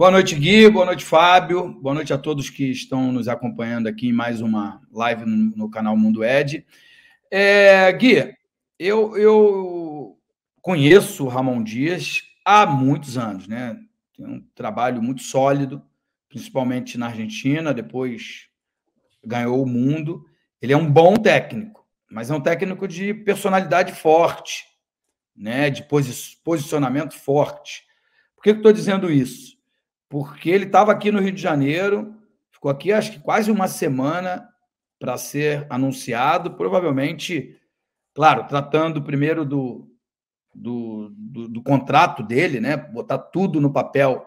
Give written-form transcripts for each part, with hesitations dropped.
Boa noite, Gui. Boa noite, Fábio. Boa noite a todos que estão nos acompanhando aqui em mais uma live no canal Mundo Ed. Gui, eu conheço o Ramon Dias há muitos anos, né? Tem um trabalho muito sólido, principalmente na Argentina, depois ganhou o mundo. Ele é um bom técnico, mas é um técnico de personalidade forte, né? De posicionamento forte. Por que eu estou dizendo isso? Porque ele estava aqui no Rio de Janeiro, ficou aqui acho que quase uma semana para ser anunciado, provavelmente, claro, tratando primeiro do contrato dele, né? Botar tudo no papel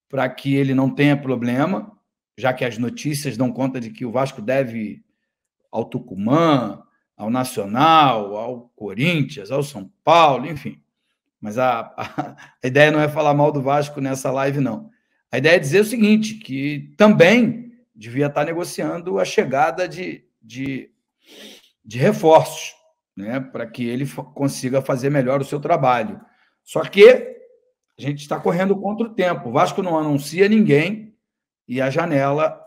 para que ele não tenha problema, já que as notícias dão conta de que o Vasco deve ao Tucumã, ao Nacional, ao Corinthians, ao São Paulo, enfim. Mas a ideia não é falar mal do Vasco nessa live, não. A ideia é dizer o seguinte, que também devia estar negociando a chegada de reforços, né, para que ele consiga fazer melhor o seu trabalho. Só que a gente está correndo contra o tempo. O Vasco não anuncia ninguém e a janela,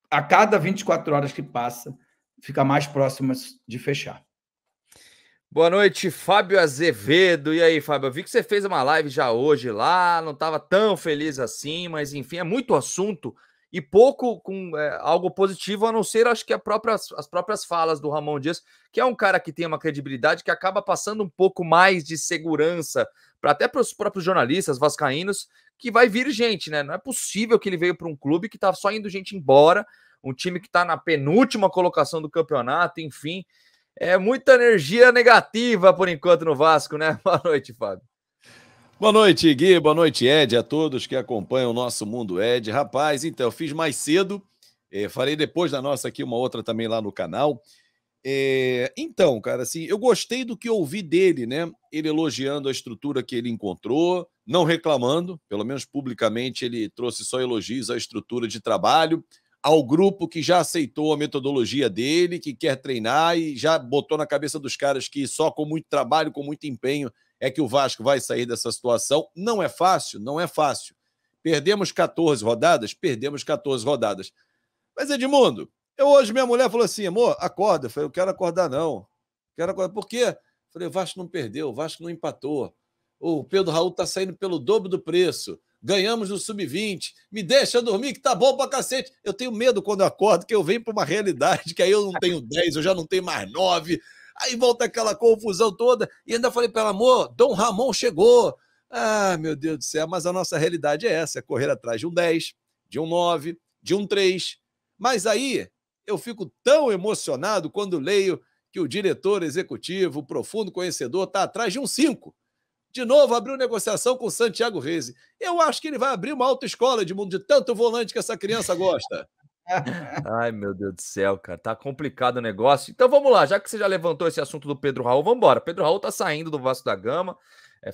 a cada 24 horas que passa, fica mais próxima de fechar. Boa noite, Fábio Azevedo. E aí, Fábio? Eu vi que você fez uma live já hoje lá, não estava tão feliz assim, mas enfim, é muito assunto e pouco com algo positivo, a não ser, acho que as próprias falas do Ramon Dias, que é um cara que tem uma credibilidade que acaba passando um pouco mais de segurança até para os próprios jornalistas vascaínos, que vai vir gente, né? Não é possível que ele veio para um clube que está só indo gente embora, um time que está na penúltima colocação do campeonato, enfim. É muita energia negativa por enquanto no Vasco, né? Boa noite, Fábio. Boa noite, Gui. Boa noite, Ed, a todos que acompanham o nosso Mundo Ed. Rapaz, então, eu fiz mais cedo, farei depois da nossa aqui uma outra também lá no canal. Então, cara, assim, eu gostei do que ouvi dele, né? Ele elogiando a estrutura que ele encontrou, não reclamando, pelo menos publicamente ele trouxe só elogios à estrutura de trabalho, ao grupo que já aceitou a metodologia dele, que quer treinar e já botou na cabeça dos caras que só com muito trabalho, com muito empenho, é que o Vasco vai sair dessa situação. Não é fácil, não é fácil. Perdemos 14 rodadas? Perdemos 14 rodadas. Mas, Edmundo, hoje minha mulher falou assim, amor, acorda. Eu falei, eu quero acordar não. Quero acordar. Por quê? Eu falei, o Vasco não perdeu, o Vasco não empatou. O Pedro Raul está saindo pelo dobro do preço. Ganhamos no Sub-20, me deixa dormir que tá bom pra cacete. Eu tenho medo quando eu acordo, que eu venho pra uma realidade, que aí eu não tenho 10, eu já não tenho mais 9, aí volta aquela confusão toda, e ainda falei para ela, amor, Dom Ramon chegou. Ah, meu Deus do céu, mas a nossa realidade é essa, é correr atrás de um 10, de um 9, de um 3. Mas aí eu fico tão emocionado quando leio que o diretor executivo, o profundo conhecedor, tá atrás de um 5. De novo, abriu negociação com o Santiago Reis. Eu acho que ele vai abrir uma autoescola, Edmundo, de tanto volante que essa criança gosta. Ai, meu Deus do céu, cara. Tá complicado o negócio. Então vamos lá, já que você já levantou esse assunto do Pedro Raul, vamos embora. Pedro Raul tá saindo do Vasco da Gama,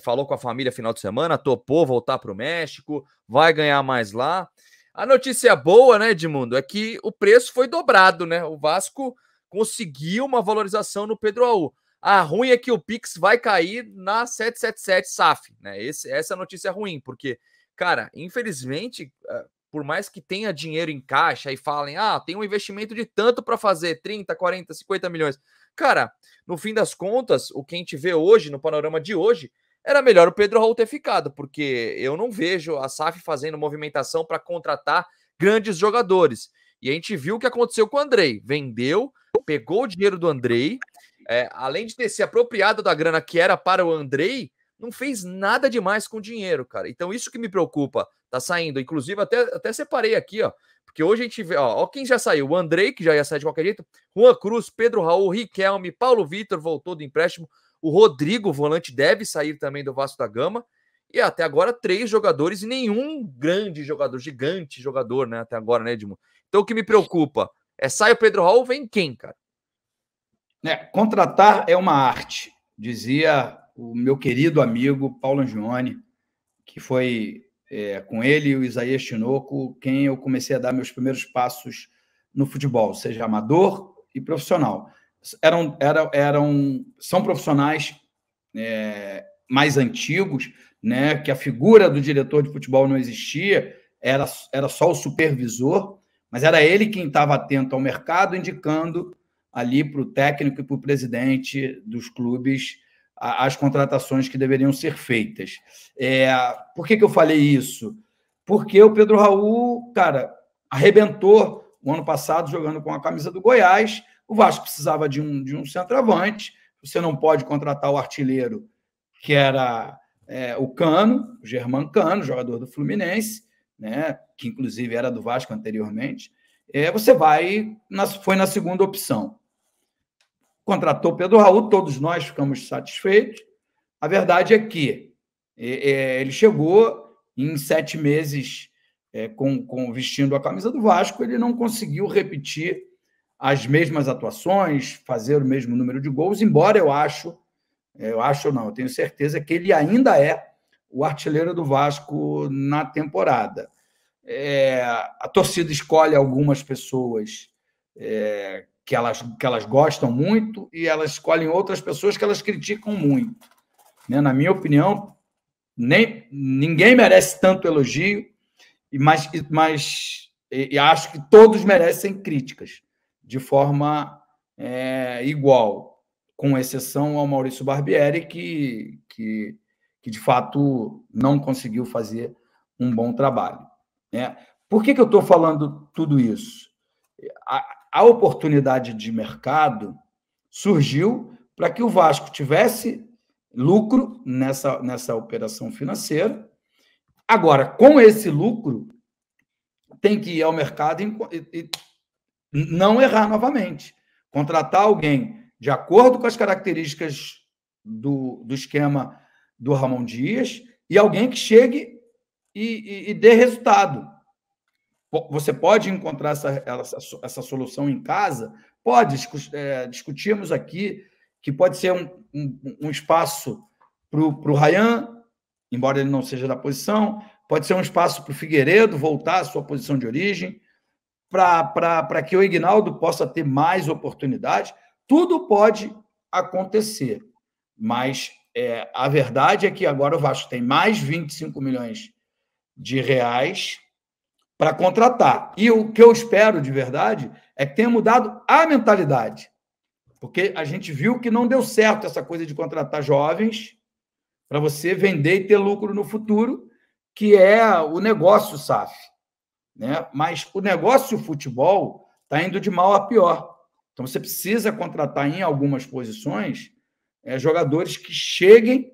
falou com a família final de semana, topou voltar pro México, vai ganhar mais lá. A notícia boa, né, Edmundo, é que o preço foi dobrado, né? O Vasco conseguiu uma valorização no Pedro Raul. A ruim é que o Pix vai cair na 777 SAF, né? Essa notícia é ruim, porque, cara, infelizmente, por mais que tenha dinheiro em caixa e falem, tem um investimento de tanto para fazer, 30, 40, 50 milhões. Cara, no fim das contas, o que a gente vê hoje, no panorama de hoje, era melhor o Pedro Raul ter ficado, porque eu não vejo a SAF fazendo movimentação para contratar grandes jogadores. E a gente viu o que aconteceu com o Andrei. Vendeu, pegou o dinheiro do Andrei, além de ter se apropriado da grana que era para o Andrei, não fez nada demais com o dinheiro, cara. Então isso que me preocupa, tá saindo. Inclusive até separei aqui, ó, porque hoje a gente vê, ó quem já saiu, o Andrei, que já ia sair de qualquer jeito, Juan Cruz, Pedro Raul, Riquelme, Paulo Vitor voltou do empréstimo, o Rodrigo, volante, deve sair também do Vasco da Gama, e até agora 3 jogadores e nenhum grande jogador, gigante jogador, né, até agora, né, Edmundo? Então o que me preocupa sai o Pedro Raul, vem quem, cara? Contratar é uma arte, dizia o meu querido amigo Paulo Angione, que foi com ele e o Isaías Tinoco quem eu comecei a dar meus primeiros passos no futebol, seja amador e profissional. São profissionais mais antigos, né, que a figura do diretor de futebol não existia, era só o supervisor, mas era ele quem estava atento ao mercado, indicando ali para o técnico e para o presidente dos clubes as contratações que deveriam ser feitas. Por que eu falei isso? Porque o Pedro Raul, cara, arrebentou o ano passado jogando com a camisa do Goiás. O Vasco precisava de um centroavante. Você não pode contratar o artilheiro, que era o Cano, o Germán Cano, jogador do Fluminense, né, que inclusive era do Vasco anteriormente. Você foi na segunda opção. Contratou Pedro Raul, todos nós ficamos satisfeitos. A verdade é que ele chegou em 7 meses vestindo a camisa do Vasco, ele não conseguiu repetir as mesmas atuações, fazer o mesmo número de gols, embora eu tenho certeza que ele ainda é o artilheiro do Vasco na temporada. A torcida escolhe algumas pessoas que elas gostam muito e elas escolhem outras pessoas que elas criticam muito. Né? Na minha opinião, ninguém merece tanto elogio, mas acho que todos merecem críticas de forma igual, com exceção ao Maurício Barbieri, que de fato não conseguiu fazer um bom trabalho. Né? Por que eu estou falando tudo isso? A oportunidade de mercado surgiu para que o Vasco tivesse lucro nessa operação financeira. Agora, com esse lucro, tem que ir ao mercado e não errar novamente. Contratar alguém de acordo com as características do esquema do Ramon Dias e alguém que chegue e dê resultado. Você pode encontrar essa solução em casa? Pode. Discutimos aqui que pode ser um espaço para o Ryan, embora ele não seja da posição, pode ser um espaço para o Figueiredo voltar à sua posição de origem, para que o Ignaldo possa ter mais oportunidades. Tudo pode acontecer, mas a verdade é que agora o Vasco tem mais 25 milhões de reais para contratar. E o que eu espero de verdade é que tenha mudado a mentalidade, porque a gente viu que não deu certo essa coisa de contratar jovens para você vender e ter lucro no futuro, que é o negócio SAF. Né? Mas o negócio futebol está indo de mal a pior. Então, você precisa contratar em algumas posições jogadores que cheguem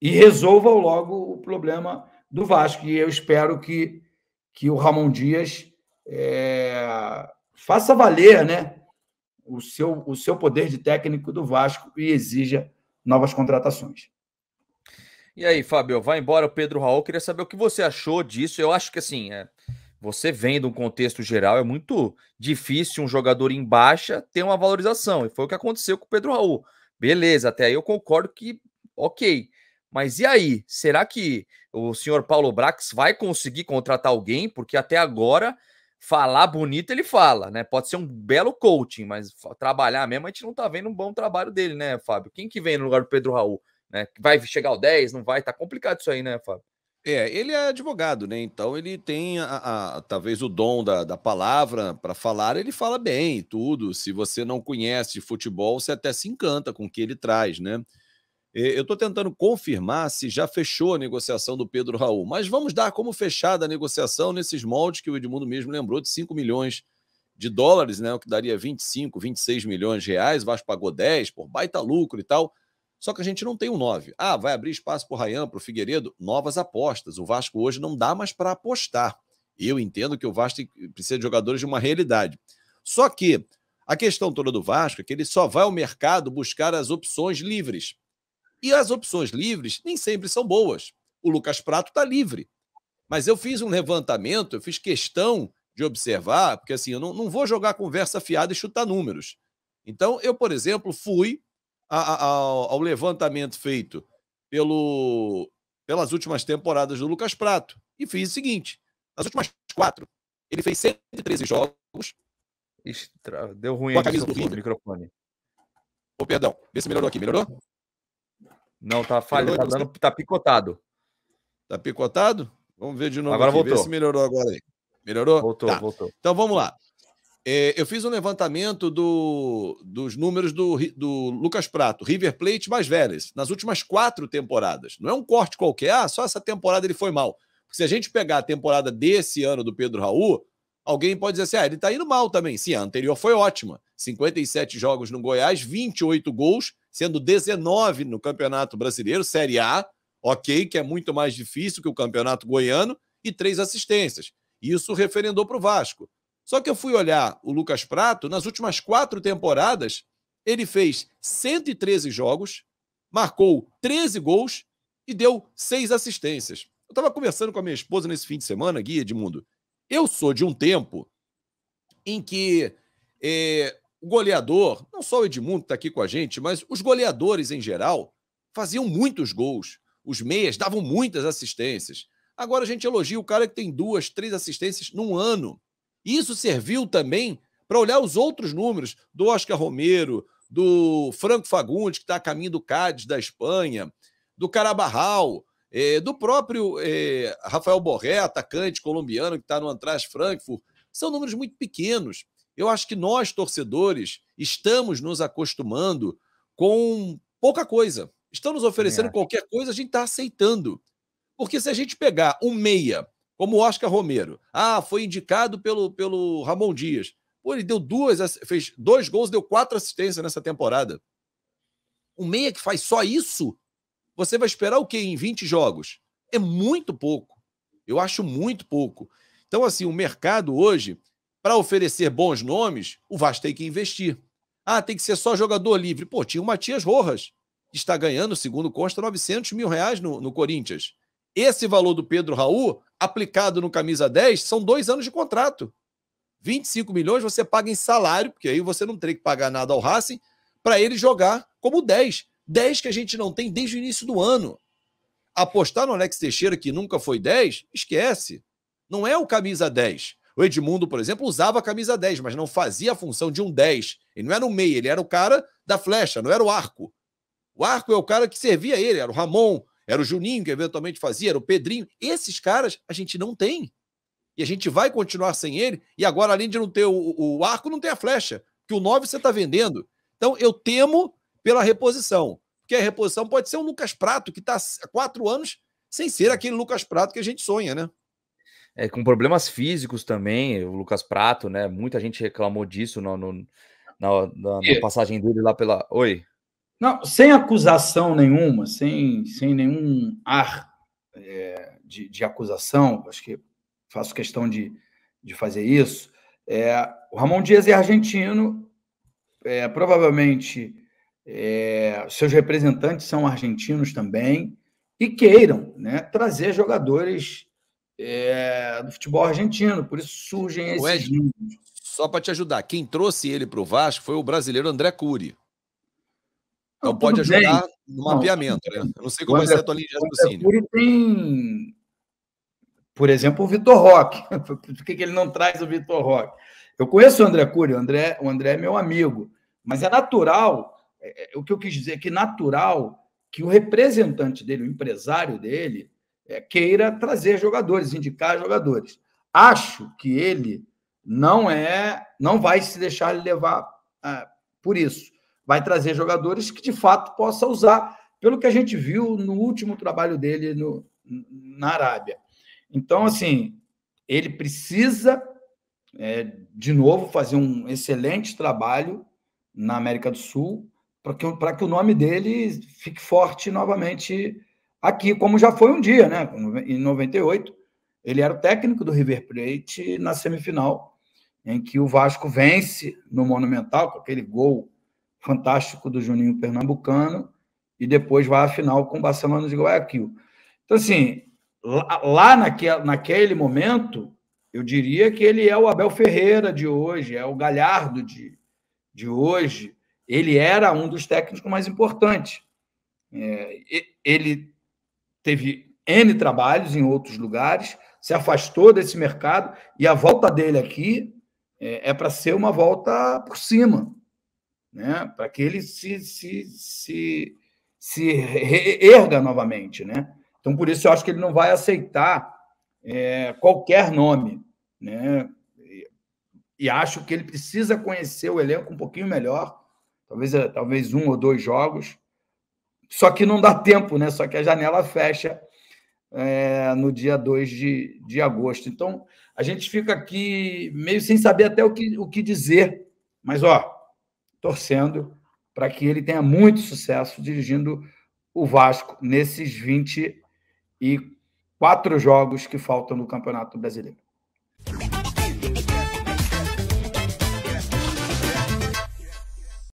e resolvam logo o problema do Vasco. E eu espero que o Ramon Dias faça valer, né, o seu poder de técnico do Vasco e exija novas contratações. E aí, Fábio, vai embora o Pedro Raul. Queria saber o que você achou disso. Eu acho que, assim, você vendo um contexto geral, é muito difícil um jogador em baixa ter uma valorização. E foi o que aconteceu com o Pedro Raul. Beleza, até aí eu concordo que, ok. Mas e aí? Será que o senhor Paulo Brax vai conseguir contratar alguém? Porque até agora, falar bonito ele fala, né? Pode ser um belo coaching, mas trabalhar mesmo a gente não tá vendo um bom trabalho dele, né, Fábio? Quem que vem no lugar do Pedro Raul? Né? Vai chegar ao 10? Não vai? Tá complicado isso aí, né, Fábio? Ele é advogado, né? Então ele tem talvez o dom da palavra para falar, ele fala bem e tudo. Se você não conhece de futebol, você até se encanta com o que ele traz, né? Eu estou tentando confirmar se já fechou a negociação do Pedro Raul, mas vamos dar como fechada a negociação nesses moldes que o Edmundo mesmo lembrou, de 5 milhões de dólares, né? O que daria 25, 26 milhões de reais. O Vasco pagou 10 por baita lucro e tal. Só que a gente não tem um 9. Vai abrir espaço para o Ryan, para o Figueiredo, novas apostas. O Vasco hoje não dá mais para apostar. Eu entendo que o Vasco precisa de jogadores de uma realidade. Só que a questão toda do Vasco é que ele só vai ao mercado buscar as opções livres. E as opções livres nem sempre são boas. O Lucas Prato está livre. Mas eu fiz um levantamento, eu fiz questão de observar, porque assim, eu não vou jogar conversa fiada e chutar números. Então, eu, por exemplo, fui ao levantamento feito pelas últimas temporadas do Lucas Prato e fiz o seguinte: nas últimas 4, ele fez 113 jogos. Ixi, deu ruim com a camisa do microfone. Perdão, vê se melhorou aqui. Melhorou? Não, tá falhando, tá picotado. Tá picotado? Vamos ver de novo agora aqui. Voltou. Vê se melhorou agora aí. Melhorou? Voltou, tá. Voltou. Então vamos lá. Eu fiz um levantamento dos números do Lucas Prato, River Plate mais Vélez, nas últimas 4 temporadas. Não é um corte qualquer, só essa temporada ele foi mal. Porque se a gente pegar a temporada desse ano do Pedro Raul, alguém pode dizer assim, ele tá indo mal também. Sim, a anterior foi ótima. 57 jogos no Goiás, 28 gols, sendo 19 no Campeonato Brasileiro, Série A, ok, que é muito mais difícil que o Campeonato Goiano, e 3 assistências. Isso referendou para o Vasco. Só que eu fui olhar o Lucas Prato, nas últimas 4 temporadas, ele fez 113 jogos, marcou 13 gols e deu 6 assistências. Eu estava conversando com a minha esposa nesse fim de semana, Gui, Edmundo. Eu sou de um tempo em que o goleador, não só o Edmundo que está aqui com a gente, mas os goleadores em geral faziam muitos gols. Os meias davam muitas assistências. Agora a gente elogia o cara que tem 2, 3 assistências num ano. Isso serviu também para olhar os outros números do Oscar Romero, do Franco Fagundes, que está a caminho do Cádiz, da Espanha, do Carabarral, do próprio Rafael Borré, atacante colombiano, que está no Eintracht Frankfurt. São números muito pequenos. Eu acho que nós, torcedores, estamos nos acostumando com pouca coisa. Estão nos oferecendo qualquer coisa, a gente está aceitando. Porque se a gente pegar um meia, como o Oscar Romero, foi indicado pelo Ramon Dias. Pô, ele fez 2 gols, deu 4 assistências nessa temporada. Um meia que faz só isso, você vai esperar o quê em 20 jogos? É muito pouco. Eu acho muito pouco. Então, assim, o mercado hoje, para oferecer bons nomes, o Vasco tem que investir. Tem que ser só jogador livre. Pô, tinha o Matias Rojas, que está ganhando, segundo consta, R$900 mil no Corinthians. Esse valor do Pedro Raul, aplicado no camisa 10, são 2 anos de contrato. 25 milhões você paga em salário, porque aí você não teria que pagar nada ao Racing, para ele jogar como 10. 10 que a gente não tem desde o início do ano. Apostar no Alex Teixeira, que nunca foi 10, esquece. Não é o camisa 10. O Edmundo, por exemplo, usava a camisa 10, mas não fazia a função de um 10. Ele não era o meia, ele era o cara da flecha, não era o arco. O arco é o cara que servia ele, era o Ramon, era o Juninho, que eventualmente fazia, era o Pedrinho. Esses caras a gente não tem. E a gente vai continuar sem ele. E agora, além de não ter o arco, não tem a flecha. Que o 9 você está vendendo. Então, eu temo pela reposição. Porque a reposição pode ser um Lucas Prato, que está há 4 anos sem ser aquele Lucas Prato que a gente sonha, né? Com problemas físicos também, o Lucas Prato, né? Muita gente reclamou disso na passagem dele lá pela... Oi? Não, sem acusação nenhuma, sem nenhum ar de acusação, acho que faço questão de fazer isso. O Ramon Dias é argentino, provavelmente seus representantes são argentinos também, e queiram, né, trazer jogadores do futebol argentino, por isso surgem esses números. Só para te ajudar, quem trouxe ele para o Vasco foi o brasileiro André Cury. Então pode ajudar no mapeamento, né? Eu não sei como vai ser a tua linha de raciocínio. O André Cury tem, por exemplo, o Vitor Roque. Por que ele não traz o Vitor Roque? Eu conheço o André Cury, o André é meu amigo, mas é natural, o que eu quis dizer é que natural que o representante dele, o empresário dele, queira trazer jogadores, indicar jogadores. Acho que ele não vai se deixar levar por isso. Vai trazer jogadores que, de fato, possa usar, pelo que a gente viu no último trabalho dele na Arábia. Então, assim, ele precisa, de novo, fazer um excelente trabalho na América do Sul para que o nome dele fique forte novamente aqui, como já foi um dia, né? Em 98, ele era o técnico do River Plate na semifinal, em que o Vasco vence no Monumental, com aquele gol fantástico do Juninho Pernambucano, e depois vai à final com o Barcelona de Guayaquil. Então, assim, lá naquele momento, eu diria que ele é o Abel Ferreira de hoje, é o Galhardo de hoje. Ele era um dos técnicos mais importantes. Ele teve N trabalhos em outros lugares, se afastou desse mercado, e a volta dele aqui é para ser uma volta por cima, né? Para que ele se erga novamente, né? Então, por isso, eu acho que ele não vai aceitar qualquer nome, né? E acho que ele precisa conhecer o elenco um pouquinho melhor, talvez 1 ou 2 jogos, só que não dá tempo, né? Só que a janela fecha no dia 2 de agosto. Então, a gente fica aqui meio sem saber até o que dizer, mas, torcendo para que ele tenha muito sucesso dirigindo o Vasco nesses 24 jogos que faltam no Campeonato Brasileiro.